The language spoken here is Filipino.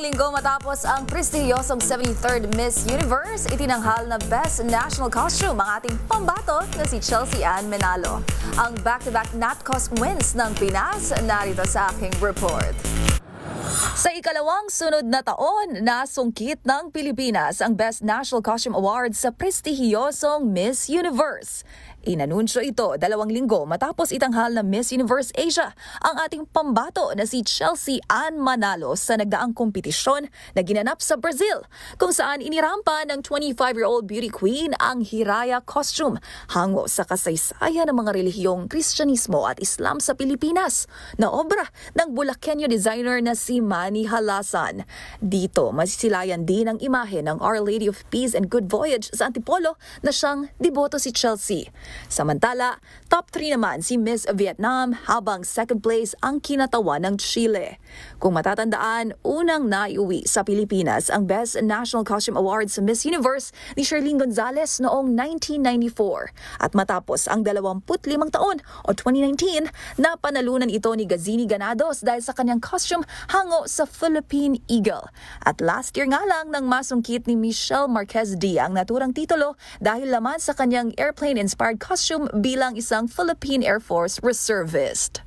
linggo matapos ang prestihiyosong 73rd Miss Universe, itinanghal na Best National Costume ang ating pambato na si Chelsea Ann Manalo. Ang back-to-back NatCos wins ng Pinas, narito sa aking report. Sa ikalawang sunod na taon, nasungkit ng Pilipinas ang Best National Costume Award sa prestihiyosong Miss Universe. Inanunsyo ito 2 linggo matapos itanghal na Miss Universe Asia ang ating pambato na si Chelsea Ann Manalo sa nagdaang kompetisyon na ginanap sa Brazil, kung saan inirampa ng 25-year-old beauty queen ang Hiraya costume hango sa kasaysayan ng mga relihiyong Kristyanismo at Islam sa Pilipinas na obra ng Bulakenyo designer na si Manny Halasan. Dito masisilayan din ang imahe ng Our Lady of Peace and Good Voyage sa Antipolo na siyang deboto si Chelsea. Samantala, top 3 naman si Miss Vietnam habang second place ang kinatawan ng Chile. Kung matatandaan, unang naiuwi sa Pilipinas ang Best National Costume Award sa Miss Universe ni Sherlyn Gonzalez noong 1994. At matapos ang 25 taon o 2019, napanalunan ito ni Gazini Ganados dahil sa kanyang costume hango sa Philippine Eagle. At last year nga lang nang masungkit ni Michelle Marquez D ang naturang titulo dahil laman sa kanyang airplane-inspired costume bilang isang Philippine Air Force reservist.